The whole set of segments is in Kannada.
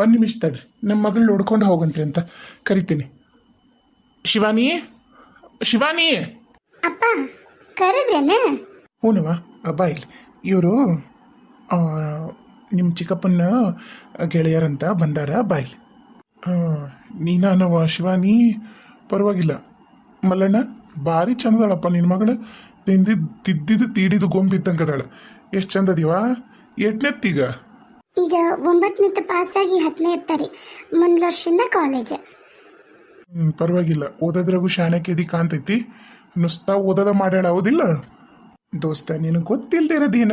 ಒಂದು ನಿಮಿಷ ತಡ್ರಿ, ನಮ್ಮ ಮಗಳು ನೋಡ್ಕೊಂಡು ಹೋಗಂತ್ರಿ ಅಂತ ಕರಿತೀನಿ. ಶಿವಾನಿ, ಶಿವಾನಿ. ಅಪ್ಪ ಕರೆದ್ರೇನ? ಹ್ಞೂನವ, ಬಾ ಇಲ್ಲಿ. ಇವರು ನಿಮ್ಮ ಚಿಕ್ಕಪ್ಪನ ಗೆಳೆಯರಂತ ಬಂದಾರ, ಬಾ ಇಲ್ಲಿ. ನೀನಾನವ ಶಿವಾನಿ? ಪರವಾಗಿಲ್ಲ. ಮಲ್ಲಣ್ಣ ಭಾರಿ ಚಂದದಳಪ್ಪ ನಿನ್ನ ಮಗಳು. ತಿದ್ದಿದ್ದು ತೀಡಿದು ಗೊಂಬಿದ್ದಂಗದಾಳ. ಎಷ್ಟು ಚಂದದಿವ. ಎಟ್ನೆತ್ತೀಗ? ಈಗ 9ನೇ ಪಾಸಾಗಿ 10ನೇ ಇರ್ತಾರೆ. ಮುಂದ್ ವರ್ಷದಿಂದ ಕಾಲೇಜ್. ಪರವಾಗಿಲ್ಲ. ಓದೋದ್ರಾಗೂ ಶಾಣಕ್ಯದಿ ಕಾಣ್ತೈತಿ. ನುಸ್ತಾ ಓದೋದ ಮಾಡ್ಯಾಳ, ಹೌದಿಲ್ಲ ದೋಸ್ತ? ನಿನಗೆ ಗೊತ್ತಿಲ್ಲದೆ ಇರೋದೇನ?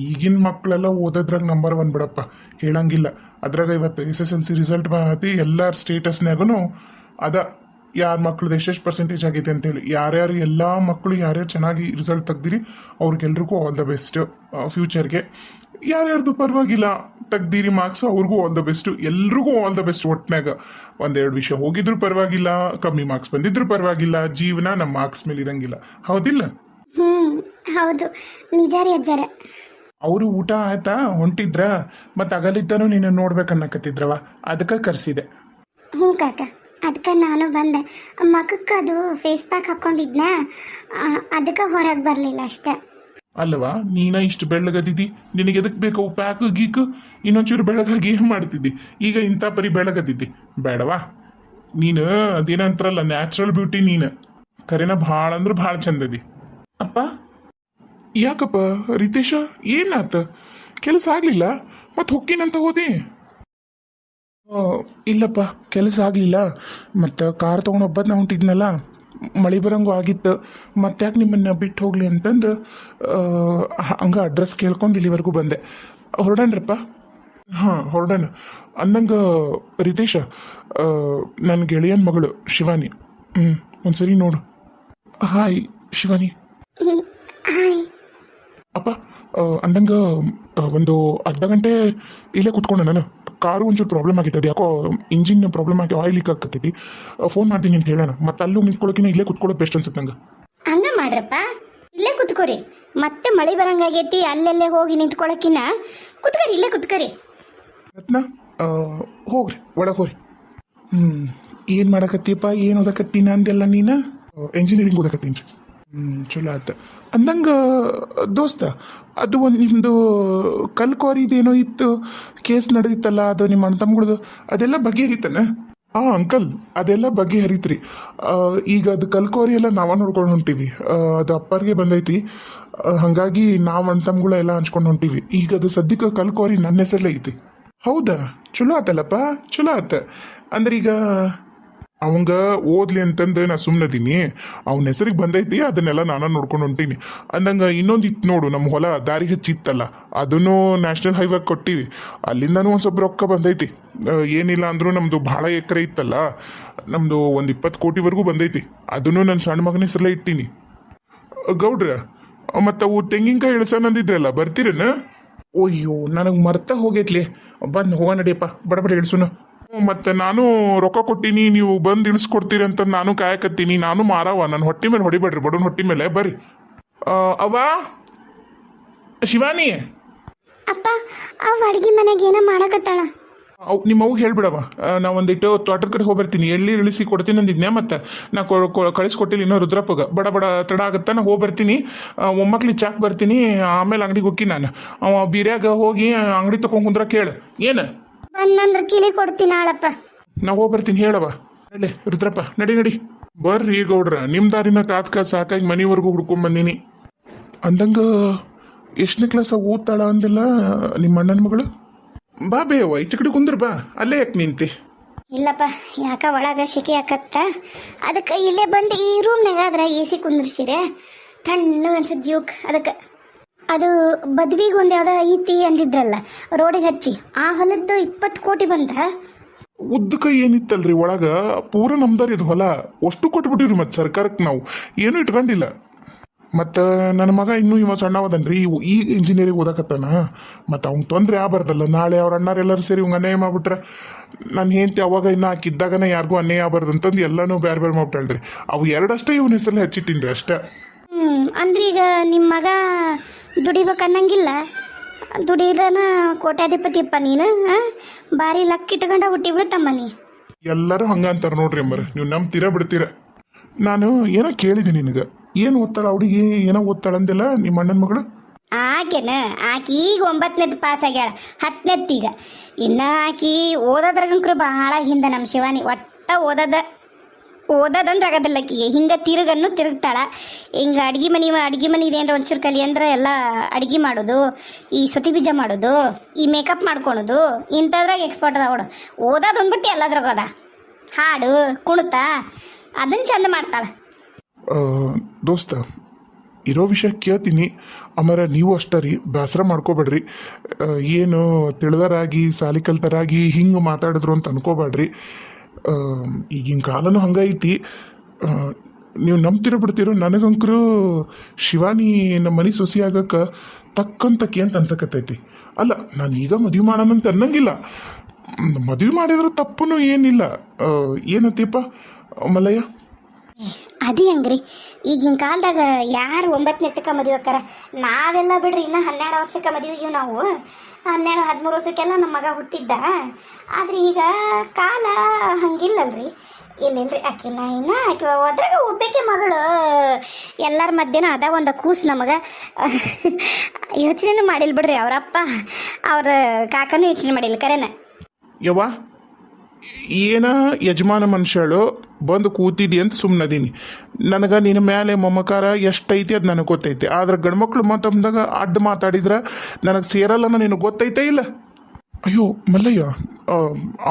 ಈಗಿನ ಮಕ್ಕಳೆಲ್ಲ ಓದೋದ್ರಾಗ ನಂಬರ್ 1 ಬಿಡಪ್ಪ, ಹೇಳಂಗಿಲ್ಲ. ಅದ್ರಾಗ ಇವತ್ತು SSLC ರಿಸಲ್ಟ್ ಬಂದತಿ. ಎಲ್ಲರ ಸ್ಟೇಟಸ್ನಾಗೂ ಅದ ಯಾರ ಮಕ್ಳದ್ದು ಎಷ್ಟೆಷ್ಟು ಪರ್ಸೆಂಟೇಜ್ ಆಗೈತೆ ಅಂತೇಳಿ. ಯಾರ್ಯಾರು ಎಲ್ಲ ಮಕ್ಕಳು ಯಾರ್ಯಾರು ಚೆನ್ನಾಗಿ ರಿಸಲ್ಟ್ ತೆಗ್ದಿರಿ ಅವ್ರಿಗೆಲ್ರಿಗೂ ಆಲ್ ದ ಬೆಸ್ಟ್ ಫ್ಯೂಚರ್ಗೆ. ಯಾರ್ಯಾರ್ದು ಪರವಾಗಿಲ್ಲ ತೆಗ್ದಿರಿ ಮಾರ್ಕ್ಸ್, ಅವ್ರಿಗೂ ಆಲ್ ದ ಬೆಸ್ಟ್. ಎಲ್ರಿಗೂ ಆಲ್ ದ ಬೆಸ್ಟ್. ಒಟ್ಟಿನಾಗ ಒಂದೆರಡು ವಿಷಯ ಹೋಗಿದ್ರು ಪರವಾಗಿಲ್ಲ, ಕಮ್ಮಿ ಮಾರ್ಕ್ಸ್ ಬಂದಿದ್ರು ಪರವಾಗಿಲ್ಲ. ಜೀವನ ನಮ್ಮ ಮಾರ್ಕ್ಸ್ ಮೇಲೆ ಇರಂಗಿಲ್ಲ, ಹೌದಿಲ್ಲ? ಹೌದು, ನಿಜ ರೀ ಅಜ್ಜಾರ. ಅವರು ಊಟ ಆಯ್ತಾ, ಹೊಂಟಿದ್ರ? ಮತ್ತು ಅಗಲಿದ್ದಾನು ನೀನು ನೋಡ್ಬೇಕನ್ನಕತ್ತಿದ್ರವ, ಅದಕ್ಕೆ ಕರೆಸಿದೆ. ಹ್ಞೂ ಕಾಕ, ಅದಕ್ಕೆ ನಾನು ಬಂದೆ. ಮಖಕ್ಕೆ ಅದು ಫೇಸ್ ಪ್ಯಾಕ್ ಹಾಕ್ಕೊಂಡಿದ್ನ, ಅದಕ್ಕೆ ಹೊರಗೆ ಬರಲಿಲ್ಲ ಅಷ್ಟೆ. ಅಲ್ಲವಾ, ನೀನ ಇಷ್ಟು ಬೆಳ್ಳಗದಿದ್ದಿ, ನಿನಗೆ ಎದಕ್ಕೆ ಬೇಕು ಪ್ಯಾಕ್ ಗೀಕ್? ಇನ್ನೊಂಚೂರು ಬೆಳಗಾಗಿ ಏನು ಮಾಡ್ತಿದ್ದಿ? ಈಗ ಇಂಥ ಪರಿ ಬೆಳಗದಿದ್ದಿ ಬೇಡವಾ? ನೀನು ಅದೇನಂತಾರಲ್ಲ, ನ್ಯಾಚುರಲ್ ಬ್ಯೂಟಿ ನೀನು. ಕರೆನ ಭಾಳ ಅಂದ್ರೆ ಭಾಳ ಚಂದದಿ. ಅಪ್ಪ ಯಾಕಪ್ಪ? ರಿತೇಶ ಏನಾತ? ಕೆಲಸ ಆಗ್ಲಿಲ್ಲ? ಮತ್ತೆ ಹೊಕ್ಕಿನಂತ ಹೋದಿ? ಇಲ್ಲಪ್ಪ, ಕೆಲಸ ಆಗಲಿಲ್ಲ. ಮತ್ತು ಕಾರ್ ತೊಗೊಂಡು ಒಬ್ಬದನ್ನ ಹೊಂಟಿದ್ನಲ್ಲ, ಮಳೆ ಬರಂಗೂ ಆಗಿತ್ತು. ಮತ್ತ್ಯಾಕೆ ನಿಮ್ಮನ್ನು ಬಿಟ್ಟು ಹೋಗ್ಲಿ ಅಂತಂದು ಹಂಗೆ ಅಡ್ರೆಸ್ ಕೇಳ್ಕೊಂಡು ಇಲ್ಲಿವರೆಗೂ ಬಂದೆ. ಹೊರಡಣ್ರಪ್ಪ? ಹಾಂ ಹೊರಡಣ. ಅಂದಂಗೆ ರಿತೇಶ, ನನ್ನ ಗೆಳೆಯನ ಮಗಳು ಶಿವಾನಿ. ಒಂದ್ಸರಿ ನೋಡು. ಹಾಯ್ ಶಿವಾನಿ. ಹಾಯ್ ಅಪ್ಪ, ಅಂದಂಗೆ ಒಂದು ಅರ್ಧ ಗಂಟೆ ಇಲ್ಲೇ ಕೂತ್ಕೊಂಡೆ. ನಾನು ಕಾರು ಒಂಚೂರು ಪ್ರಾಬ್ಲಮ್ ಆಗಿತ್ತು, ಯಾಕೋ ಇಂಜಿನ್ ಪ್ರಾಬ್ಲಮ್ ಆಗಿ ಆಯಿಲ್ ಲೀಕ್ ಆಗ್ತೈತಿ. ಫೋನ್ ಮಾಡ್ತೀನಿ ಅಂತ ಹೇಳೋಣ. ಮತ್ತೆ ಅಲ್ಲೂ ನಿಂತ್ಕೊಳ್ಳೋಕಿನ ಇಲ್ಲೇ ಕೂತ್ಕೊಳ್ಳೋದು ಬೆಸ್ಟ್ ಅನ್ಸುತ್ತೆ ನಂಗೆ. ಹಂಗ ಮಾಡ್ರಪ್ಪ, ಇಲ್ಲೇ ಕುತ್ಕೋರಿ. ಮತ್ತೆ ಮಳೆ ಬರಂಗಾಗೈತಿ, ಅಲ್ಲೆಲ್ಲೇ ಹೋಗಿ ನಿಂತ್ಕೊಳಕಿನ ಕುತ್ಕರಿ, ಇಲ್ಲೇ ಕುತ್ಕರಿ. ರತ್ನ, ಹೋಗ್ರಿ ಒಳಗೆ ಹೋಗ್ರಿ. ಏನು ಮಾಡಕತ್ತೀಯಪ್ಪ? ಏನು ಓದಕತ್ತೀನಿ ಅಂದೆಲ್ಲ ನೀನು? ಎಂಜಿನಿಯರಿಂಗ್ ಓದಕತ್ತೀನಿ ರೀ. ಚಲೋ ಆತ. ಅಂದಂಗೆ ದೋಸ್ತ, ಅದು ಒಂದು ನಿಮ್ಮದು ಕಲ್ಕೋರಿದೇನೋ ಇತ್ತು, ಕೇಸ್ ನಡೆದಿತ್ತಲ್ಲ, ಅದು ನಿಮ್ಮ ಅಣ್ಣ ತಮ್ಮಗಳದು, ಅದೆಲ್ಲ ಬಗೆಹರಿತಾನ? ಹಾಂ ಅಂಕಲ್, ಅದೆಲ್ಲ ಬಗೆಹರಿತ್ರಿ. ಈಗ ಅದು ಕಲ್ಕೋರಿ ಎಲ್ಲ ನಾವ ನೋಡ್ಕೊಂಡು ಹೊಂಟೀವಿ. ಅದು ಅಪ್ಪರಿಗೆ ಬಂದೈತಿ, ಹಾಗಾಗಿ ನಾವು ಅಣ್ಣ ತಮ್ಮಗಳ ಎಲ್ಲ ಹಂಚ್ಕೊಂಡು ಹೊಂಟೀವಿ. ಈಗ ಅದು ಸದ್ಯಕ್ಕೆ ಕಲ್ಕೋರಿ ನನ್ನ ಹೆಸರಲ್ಲೇ ಐತಿ. ಹೌದಾ? ಚಲೋ ಆತಲ್ಲಪ್ಪ, ಚಲೋ ಆತ. ಅಂದ್ರೆ ಈಗ ಅವಂಗ ಓದ್ಲಿ ಅಂತಂದು ನಾ ಸುಮ್ಮನದೀನಿ. ಅವನ ಹೆಸರಿಗೆ ಬಂದೈತಿ, ಅದನ್ನೆಲ್ಲ ನಾನು ನೋಡ್ಕೊಂಡು ಹೊಂಟೀನಿ. ಅಂದಂಗೆ ಇನ್ನೊಂದು ಇತ್ತು ನೋಡು, ನಮ್ಮ ಹೊಲ ದಾರಿ ಹಚ್ಚಿತ್ತಲ್ಲ, ಅದನ್ನು ನ್ಯಾಷನಲ್ ಹೈವೇ ಕೊಟ್ಟಿವಿ. ಅಲ್ಲಿಂದನೂ ಒಂದು ಸ್ವಲ್ಪ ರೊಕ್ಕ ಬಂದೈತಿ. ಏನಿಲ್ಲ ಅಂದರೂ ನಮ್ಮದು ಭಾಳ ಎಕರೆ ಇತ್ತಲ್ಲ, ನಮ್ಮದು ಒಂದು 20 ಕೋಟಿವರೆಗೂ ಬಂದೈತಿ. ಅದನ್ನು ನನ್ನ ಸಣ್ಣ ಮಗನ ಹೆಸರಲ್ಲೇ ಇಟ್ಟೀನಿ. ಗೌಡ್ರ, ಮತ್ತು ಅವು ತೆಂಗಿನಕಾಯಿ ಇಳಿಸೋಣಂದಿದ್ರಲ್ಲ, ಬರ್ತೀರೇನ? ಅಯ್ಯೋ, ನನಗೆ ಮರ್ತ ಹೋಗೈತ್ಲಿ. ಬಂದು ಹೋಗೋಣ ನಡಿಯಪ್ಪ, ಬಡ ಇಳಿಸೋಣ. ಮತ್ತು ನಾನು ರೊಕ್ಕ ಕೊಟ್ಟೀನಿ, ನೀವು ಬಂದು ಇಳಿಸ್ಕೊಡ್ತೀರಿ ಅಂತ ನಾನು ಕಾಯಕತ್ತೀನಿ. ನಾನು ಮಾರವ, ನನ್ನ ಹೊಟ್ಟೆ ಮೇಲೆ ಹೊಡಿಬೇಡ್ರಿ, ಬಡವನ ಹೊಟ್ಟೆ ಮೇಲೆ. ಬರ್ರಿ. ಅವ್ವ ಶಿವಾನಿ. ಅಪ್ಪ, ಅವ್ ಅಡ್ಗೆ ಮನೆಗೆ ಏನೋ ಮಾಡಕತ್ತಾಳ. ನಿಮ್ಮ ಅವ್ಗೆ ಹೇಳ್ಬಿಡವ, ನಾ ಒಂದಿಟ್ಟು ತೋಟದ ಕಡೆ ಹೋಗ್ಬರ್ತೀನಿ. ಎಲ್ಲಿ ಇಳಿಸಿ ಕೊಡ್ತೀನಿ ಅಂದಿದ್ನೆ, ಮತ್ತು ನಾ ಕಳಿಸ್ಕೊಟ್ಟಿಲ್ಲ ಇನ್ನೂ ರುದ್ರಪ್ಪಗೆ. ಬಡ ತಡ ಆಗುತ್ತಾ, ನಾ ಹೋಗಿ ಬರ್ತೀನಿ. ಒಮ್ಮಕ್ಳಿಗೆ ಚಾಕ್ ಬರ್ತೀನಿ, ಆಮೇಲೆ ಅಂಗಡಿಗೆ ಹೋಗಿ ನಾನು ಅವ ಬೀರ್ಯಾಗ ಹೋಗಿ ಅಂಗಡಿ ತೊಗೊಂಡು ಕುಂದ್ರ ಕೇಳು. ಏನು ಬಂದಂದ್ರೆ ಕಿಲಿ ಕೊಡ್ತೀನಿ ಆಳಪ್ಪ. ನಾ ಹೋಗಿ ಬರ್ತೀನಿ, ಹೇಳವ. ನಡಿ ರುದ್ರಪ್ಪ, ನಡಿ. ಬರ್ರಿ ಗೌಡ್ರ, ನಿಮ್ಮ ದಾರಿನ ಕಾತ್ಕ ಸಾಕಾಗಿ ಮನೆವರೆಗೂ ಹುಡ್ಕೊಂಬಂದೀನಿ. ಅಂದಂಗೆ ಎಷ್ಟನೇ ಕ್ಲಾಸ ಓದ್ತಾಳ ಅಂದಿಲ್ಲ ನಿಮ್ಮ ಅಣ್ಣನ ಮಗಳು? ಬಾ ಬೇವ, ಈಚೆ ಕಡೆ ಕುಂದ್ರ ಬಾ. ಅಲ್ಲೇ ಯಾಕೆ ನಿಂತಿ? ಇಲ್ಲಪ್ಪ, ಯಾಕ ಒಳಗ ಶೆಕೆ ಆಕತ್ತ, ಅದಕ್ಕೆ ಇಲ್ಲೇ ಬಂದು ಈ ರೂಮ್ನಾಗ ಆದ್ರೆ AC ಕುಂದ್ರಿಸಿರೆ ತಣ್ಣಗೆ ಅನ್ಸತ್ ಜೀವಕ್ಕೆ. ಅದಕ್ಕೆ ಅದು ಬದ್ವಿಗೆ ಒಂದು ಯಾವುದೋ ಐತಿ ಅಂದಿದ್ರಲ್ಲ ರೋಡಿಗೆ ಹಚ್ಚಿ, ಆ ಹೊಲದ್ದು 20 ಕೋಟಿ ಬಂತ. ಉದ್ದಕ ಏನಿತ್ತಲ್ರಿ ಒಳಗ, ಪೂರ ನಮ್ದಾರಿ ಇದು ಹೊಲ. ಅಷ್ಟು ಕೊಟ್ಬಿಟ್ಟಿವ್ರಿ ಮತ್ತೆ ಸರ್ಕಾರಕ್ಕೆ. ನಾವು ಏನೂ ಇಟ್ಕೊಂಡಿಲ್ಲ. ಮತ್ತು ನನ್ನ ಮಗ ಇನ್ನೂ ಇವ ಸಣ್ಣವದನ್ರಿ, ಈ ಇಂಜಿನಿಯರಿಂಗ್ ಓದಕತ್ತಾನ. ಮತ್ತು ಅವ್ನು ತೊಂದರೆ ಆಗಬಾರ್ದಲ್ಲ. ನಾಳೆ ಅವ್ರ ಅಣ್ಣಾರೆಲ್ಲರೂ ಸೇರಿ ಇವಂಗೆ ಅನ್ಯಾಯ ಮಾಡ್ಬಿಟ್ರೆ, ನಾನು ಹೆಂಡ್ತಿ ಅವಾಗ ಇನ್ನು ಹಾಕಿದ್ದಾಗನೇ ಯಾರಿಗೂ ಅನ್ಯಾಯ ಆಗಬಾರ್ದು ಅಂತಂದು ಎಲ್ಲನೂ ಬೇರೆ ಮಾಡ್ಬಿಟ್ಟಾಳ್ರಿ. ಅವು ಎರಡಷ್ಟೇ ಇವನ ಹೆಸರಲ್ಲಿ ಹಚ್ಚಿಟ್ಟಿನ್ರಿ ಅಷ್ಟೇ. ಅಂದ್ರೆ ಈಗ ನಿಮ್ಮ ಮಗ ದುಡಿಬೇಕು ಅನ್ನಂಗಿಲ್ಲ, ದುಡಿದನ ಕೋಟ್ಯಾಧಿಪತಿಯಪ್ಪ ನೀನು ಭಾರಿ ಲಕ್ ಇಟ್ಕೊಂಡ ಹುಟ್ಟಿಬಿಡುತ್ತಮ್ಮ ನೀ. ಎಲ್ಲರೂ ಹಂಗ ಅಂತಾರೆ ನೋಡ್ರಿ ಅಂಬರ, ನೀವು ನಂಬ್ತೀರ ಬಿಡ್ತೀರ. ನಾನು ಏನೋ ಕೇಳಿದೆ ನಿನಗೆ, ಏನು ಓದ್ತಾಳ ಹುಡುಗಿ, ಏನೋ ಓದ್ತಾಳ ಅಂದಿಲ್ಲ ನಿಮ್ಮ ಅಣ್ಣನ ಮಗಳು? ಆಕೆನ ಆಕಿ ಈಗ 9ನೇದು ಪಾಸ್ ಆಗ್ಯಾಳ, 10ನೇದು ಈಗ. ಇನ್ನು ಆಕಿ ಓದೋದ್ರಾಗಂಕ್ರು ಭಾಳ ಹಿಂದೆ ನಮ್ಮ ಶಿವಾನಿ. ಒಟ್ಟ ಓದೋದಂದ್ರೆ ಆಗೋದಿಲ್ಲ ಆಕಿಗೆ. ಹಿಂಗೆ ತಿರುಗ್ತಾಳ. ಹಿಂಗೆ ಅಡ್ಗೆ ಮನೆ ಇದೇನ್ರ ಒಂಚೂರು ಕಲಿ ಅಂದ್ರೆ ಎಲ್ಲ ಅಡ್ಗೆ ಮಾಡೋದು, ಈ ಸೊತಿ ಬೀಜ ಮಾಡೋದು, ಈ ಮೇಕಪ್ ಮಾಡ್ಕೊಳೋದು, ಇಂಥದ್ರಾಗ ಎಕ್ಸ್ಪರ್ಟ್ ಅದ ಅವಳು. ಓದೋದು ಅಂದ್ಬಿಟ್ಟು ಎಲ್ಲದ್ರಾಗ ಅದ. ಹಾಡು ಕುಣಿತ ಅದನ್ನು ಚಂದ ಮಾಡ್ತಾಳೆ. ದೋಸ್ತ, ಇರೋ ವಿಷಯ ಕೇಳ್ತೀನಿ. ಆಮೇಲೆ ನೀವು ಅಷ್ಟೇ ರೀ, ಬೇಸರ ಮಾಡ್ಕೋಬೇಡ್ರಿ. ಏನು ತಿಳಿದರಾಗಿ ಸಾಲಿ ಕಲ್ತರಾಗಿ ಹಿಂಗೆ ಮಾತಾಡಿದ್ರು ಅಂತ ಅನ್ಕೋಬೇಡ್ರಿ. ಈಗಿನ ಕಾಲನೂ ಹಂಗೈತಿ. ನೀವು ನಂಬ್ತಿರೋ ಬಿಡ್ತಿರೋ, ನನಗಂಕರು ಶಿವಾನಿ ನಮ್ಮ ಮನೆ ಸೊಸಿ ಆಗಕ್ಕೆ ತಕ್ಕಂತಕ್ಕಿ ಅಂತ ಅನ್ಸಕತ್ತೈತಿ. ಅಲ್ಲ, ನಾನು ಈಗ ಮದುವೆ ಮಾಡೋಣಂತ ಅನ್ನಂಗಿಲ್ಲ. ಮದುವೆ ಮಾಡಿದ್ರೆ ತಪ್ಪು ಏನಿಲ್ಲ. ಏನತ್ತೀಪ ಮಲ್ಲಯ್ಯ? ಅದೇ ಹಂಗ್ರಿ, ಈಗಿನ ಕಾಲದಾಗ ಯಾರು 9ನೇತಕ್ಕೆ ಮದುವೆ ಆಕಾರ. ನಾವೆಲ್ಲ ಬಿಡ್ರಿ ಇನ್ನು 12 ವರ್ಷಕ್ಕೆ ಮದುವೆಗಿವು ನಾವು. 12-13 ವರ್ಷಕ್ಕೆಲ್ಲ ನಮ್ಮ ಮಗ ಹುಟ್ಟಿದ್ದ. ಆದ್ರೆ ಈಗ ಕಾಲ ಹಂಗಿಲ್ಲಲ್ರಿ. ಇಲ್ಲಿಲ್ರಿ, ಆಕಿನ ಇನ್ನು ಆಕೆ ಅದ್ರಾಗ ಒಬ್ಬಾಕೆ ಮಗಳು ಎಲ್ಲರ ಮಧ್ಯೆನೂ ಅದ ಒಂದು ಕೂಸು ನಮಗೆ. ಯೋಚನೆನೂ ಮಾಡಿಲ್ಲ ಬಿಡ್ರಿ ಅವರಪ್ಪ, ಅವ್ರ ಕಾಕನೂ ಯೋಚನೆ ಮಾಡಿಲ್ಲ ಕರೆನ. ಯವ್ವ, ಏನ ಯಜಮಾನ ಮನುಷ್ಯಳು ಬಂದು ಕೂತಿದ್ದಿ ಅಂತ ಸುಮ್ಮನದೀನಿ. ನನಗೆ ನಿನ್ನ ಮೇಲೆ ಮಮಕಾರ ಎಷ್ಟೈತಿ ಅದು ನನಗೆ ಗೊತ್ತೈತೆ. ಆದ್ರೆ ಗಂಡ್ಮಕ್ಳು ಮಾತಾಡಿದಾಗ ಅಡ್ಡ ಮಾತಾಡಿದ್ರೆ ನನಗೆ ಸೇರಲ್ಲ. ನಿನಗೆ ಗೊತ್ತೈತೆ ಇಲ್ಲ? ಅಯ್ಯೋ ಮಲ್ಲಯ್ಯ,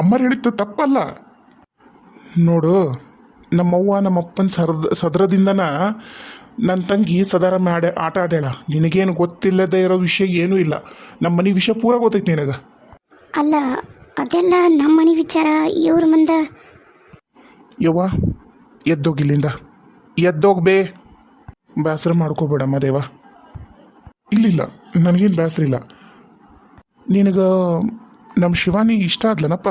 ಅಮ್ಮರು ಹೇಳಿದ್ದು ತಪ್ಪಲ್ಲ ನೋಡು. ನಮ್ಮವ್ವ ನಮ್ಮಪ್ಪನ ಸದರದಿಂದನ ನನ್ನ ತಂಗಿ ಸದಾರ ಆಟ ಆಡ್ಯಾಳ. ನಿನಗೇನು ಗೊತ್ತಿಲ್ಲದೆ ಇರೋ ವಿಷಯ ಏನೂ ಇಲ್ಲ. ನಮ್ಮ ಮನೆ ವಿಷಯ ಪೂರ ಗೊತ್ತೈತಿ ನಿನಗೆ. ಅಲ್ಲ, ಅದೆಲ್ಲ ನಮ್ಮ ಮನೆ ವಿಚಾರ. ಇವ್ರ ಮುಂದೆ ಯವ್ವ, ಎದ್ದೋಗಿಲ್ಲಿಂದ, ಎದ್ದೋಗ್ಬೇ. ಬೇಸರ ಮಾಡ್ಕೋಬೇಡ ಮದೇವ. ಇಲ್ಲಿಲ್ಲ, ನನಗೇನು ಬೇಸರ ಇಲ್ಲ. ನಿನಗೆ ನಮ್ಮ ಶಿವಾನಿ ಇಷ್ಟ ಆದ್ಲನಪ್ಪ?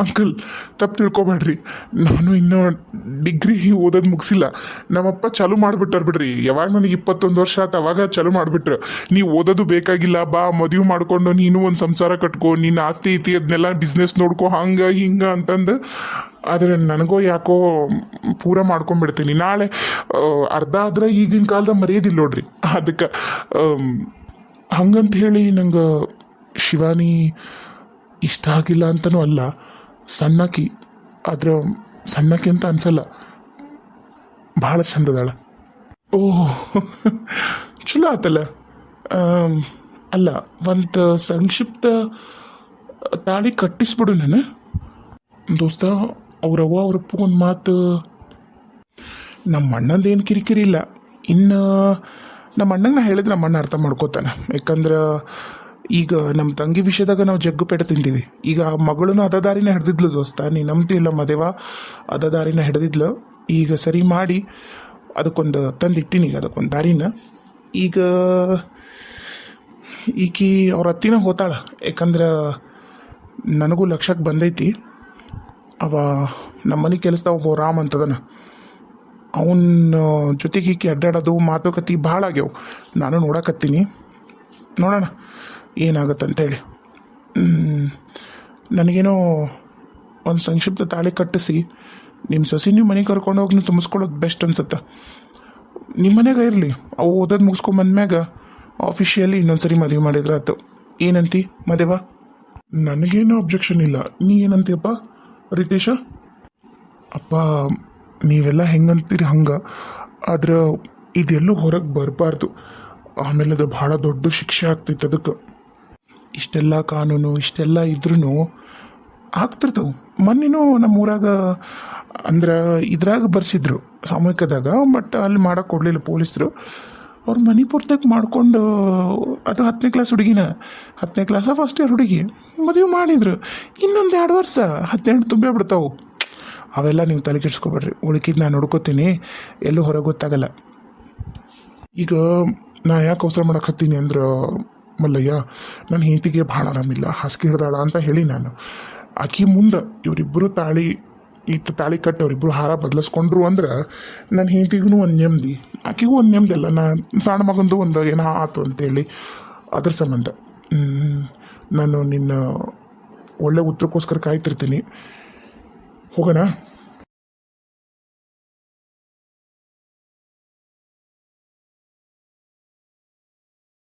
ಅಂಕಲ್, ತಪ್ಪು ತಿಳ್ಕೊಬೇಡ್ರಿ. ನಾನು ಇನ್ನೂ ಡಿಗ್ರಿ ಓದೋದು ಮುಗಿಸಿಲ್ಲ. ನಮ್ಮಪ್ಪ ಚಾಲು ಮಾಡಿಬಿಟ್ಟಾರ ಬಿಡ್ರಿ. ಯಾವಾಗ ನನಗೆ 21 ವರ್ಷ ಆಯ್ತು ಅವಾಗ ಚಾಲು ಮಾಡಿಬಿಟ್ರು. ನೀವು ಓದೋದು ಬೇಕಾಗಿಲ್ಲ, ಬಾ ಮದುವೆ ಮಾಡ್ಕೊಂಡು ನೀನು ಒಂದು ಸಂಸಾರ ಕಟ್ಕೋ, ನಿನ್ನ ಆಸ್ತಿ ಐತಿ ಅದನ್ನೆಲ್ಲ ಬಿಸ್ನೆಸ್ ನೋಡ್ಕೊ, ಹಂಗೆ ಹಿಂಗೆ ಅಂತಂದು. ಆದರೆ ನನಗೋ ಯಾಕೋ ಪೂರ ಮಾಡ್ಕೊಂಡ್ಬಿಡ್ತೀನಿ. ನಾಳೆ ಅರ್ಧ ಆದ್ರೆ ಈಗಿನ ಕಾಲದಾಗ ಮರೆಯೋದಿಲ್ಲ ನೋಡ್ರಿ. ಅದಕ್ಕೆ ಹಂಗಂತ ಹೇಳಿ ನಂಗೆ ಶಿವಾನಿ ಇಷ್ಟ ಆಗಿಲ್ಲ ಅಂತನೂ ಅಲ್ಲ. ಸಣ್ಣಕಿ, ಆದ್ರೆ ಸಣ್ಣಕಿ ಅಂತ ಅನ್ಸಲ್ಲ, ಭಾಳ ಚಂದದಾಳ. ಓಹ್, ಚಲೋ ಆತಲ್ಲ. ಅಲ್ಲ, ಒಂದು ಸಂಕ್ಷಿಪ್ತ ತಾಳಿ ಕಟ್ಟಿಸ್ಬಿಡು ನಾನು ದೋಸ್ತ. ಅವ್ರವ್ವ ಅವ್ರಪ್ಪ ಒಂದು ಮಾತು. ನಮ್ಮ ಅಣ್ಣಂದೇನು ಕಿರಿಕಿರಿ ಇಲ್ಲ. ಇನ್ನು ನಮ್ಮ ಅಣ್ಣಂಗೆ ನಾ ಹೇಳಿದ್ರೆ ನಮ್ಮ ಅಣ್ಣ ಅರ್ಥ ಮಾಡ್ಕೋತಾನೆ. ಯಾಕಂದ್ರೆ ಈಗ ನಮ್ಮ ತಂಗಿ ವಿಷಯದಾಗ ನಾವು ಜಗ್ಗು ಪೆಟ್ಟು ತಿಂತೀವಿ. ಈಗ ಮಗಳೂ ಅದ ದಾರಿನ ಹಿಡ್ದಿದ್ಲು ದೋಸ್ತ, ನೀ ನಂಬ್ತಿಲ್ಲ ಮದೇವ. ಅದ ದಾರಿನ ಹಿಡ್ದಿದ್ಲು. ಈಗ ಸರಿ ಮಾಡಿ ಅದಕ್ಕೊಂದು ತಂದಿಟ್ಟಿನಿ, ಈಗ ಅದಕ್ಕೊಂದು ದಾರಿನ. ಈಗ ಈಕಿ ಅವ್ರ ಹತ್ತಿನ ಹೋತಾಳ. ಯಾಕಂದ್ರೆ ನನಗೂ ಲಕ್ಷಕ್ಕೆ ಬಂದೈತಿ. ಅವ ನಮ್ಮ ಮನೆ ಕೆಲಸದ ಒಬ್ಬ ರಾಮ್ ಅಂತದನ, ಅವನ ಜೊತೆಗೆ ಈಕಿ ಅಡ್ಡಾಡೋದು ಮಾತುಕತೆ ಭಾಳ ಆಗ್ಯಾವ. ನಾನು ನೋಡಕತ್ತೀನಿ, ನೋಡೋಣ ಏನಾಗತ್ತಂತೇಳಿ. ನನಗೇನೋ ಒಂದು ಸಂಕ್ಷಿಪ್ತ ತಾಳಿ ಕಟ್ಟಿಸಿ ನಿಮ್ಮ ಸೊಸಿ ನೀವು ಮನೆಗೆ ಕರ್ಕೊಂಡೋಗಿ ತುಂಬಿಸ್ಕೊಳ್ಳೋದು ಬೆಸ್ಟ್ ಅನ್ಸುತ್ತೆ. ನಿಮ್ಮ ಮನೆಗೆ ಇರಲಿ, ಅವು ಓದೋದು ಮುಗಿಸ್ಕೊಂಬಂದ್ಮ್ಯಾಗ ಆಫಿಷಿಯಲಿ ಇನ್ನೊಂದ್ಸರಿ ಮದುವೆ ಮಾಡಿದ್ರೆ ಆಯ್ತು. ಏನಂತಿ ಮದೇವ? ನನಗೇನು ಅಬ್ಜೆಕ್ಷನ್ ಇಲ್ಲ. ನೀ ಏನಂತೀಯಪ್ಪ ರಿತೇಶ? ಅಪ್ಪ, ನೀವೆಲ್ಲ ಹೆಂಗಂತೀರಿ ಹಂಗೆ. ಆದ್ರೆ ಇದೆಲ್ಲೂ ಹೊರಗೆ ಬರಬಾರ್ದು. ಆಮೇಲೆ ಅದು ಭಾಳ ದೊಡ್ಡ ಶಿಕ್ಷೆ ಆಗ್ತೈತೆ. ಅದಕ್ಕೆ ಇಷ್ಟೆಲ್ಲ ಕಾನೂನು ಇಷ್ಟೆಲ್ಲ ಇದ್ರೂ ಆಗ್ತಿರ್ತವೆ. ಮೊನ್ನೆನೂ ನಮ್ಮ ಊರಾಗ ಅಂದ್ರೆ ಇದ್ರಾಗ ಬರ್ಸಿದ್ರು ಸಾಮೂಹಿಕದಾಗ, ಬಟ್ ಅಲ್ಲಿ ಮಾಡೋಕೆ ಕೊಡಲಿಲ್ಲ ಪೊಲೀಸರು. ಅವ್ರ ಮನೆ ಪೂರ್ತಕ್ಕೆ ಮಾಡ್ಕೊಂಡು, ಅದು 10ನೇ ಕ್ಲಾಸ್ ಹುಡುಗಿನ, 10ನೇ ಕ್ಲಾಸ ಫಸ್ಟ್ ಇಯರ್ ಹುಡುಗಿ ಮದುವೆ ಮಾಡಿದ್ರು. ಇನ್ನೊಂದು 2 ವರ್ಷ 18 ತುಂಬೇ ಬಿಡ್ತಾವೆ. ಅವೆಲ್ಲ ನೀವು ತಲೆ ಕೆಡ್ಸ್ಕೊಬೇಡ್ರಿ. ಉಳ್ಕಿದ್ದು ನಾನು ನೋಡ್ಕೋತೀನಿ, ಎಲ್ಲೂ ಹೊರಗೆ ಗೊತ್ತಾಗಲ್ಲ. ಈಗ ನಾ ಯಾಕೆ ಅವಸರ ಮಾಡಕತ್ತೀನಿ ಅಂದ್ರೆ ಮಲ್ಲಯ್ಯ, ನನ್ನ ಹೆಂಡತಿಗೆ ಭಾಳ ಆರಾಮಿಲ್ಲ, ಹಾಸಿಗೆ ಹಿಡ್ದಾಳ ಅಂತ ಹೇಳಿ ನಾನು. ಆಕಿ ಮುಂದೆ ಇವರಿಬ್ಬರು ತಾಳಿ ಕಟ್ಟಿ ಅವರಿಬ್ಬರು ಹಾರ ಬದಲಿಸ್ಕೊಂಡ್ರು ಅಂದ್ರೆ ನನ್ನ ಹೆಂಡತಿಗೂ ಒಂದು ನೆಮ್ಮದಿ, ಆಕೆಗೂ ಒಂದು ನೆಮ್ಮದಿ. ಅಲ್ಲ, ನಾ ಸಣ್ಣ ಮಗಂದು ಒಂದು ಏನೋ ಆತು ಅಂತೇಳಿ ಅದ್ರ ಸಂಬಂಧ ನಾನು ನಿನ್ನ ಒಳ್ಳೆ ಉತ್ತರಕ್ಕೋಸ್ಕರ ಕಾಯ್ತಿರ್ತೀನಿ. ಹೋಗೋಣ.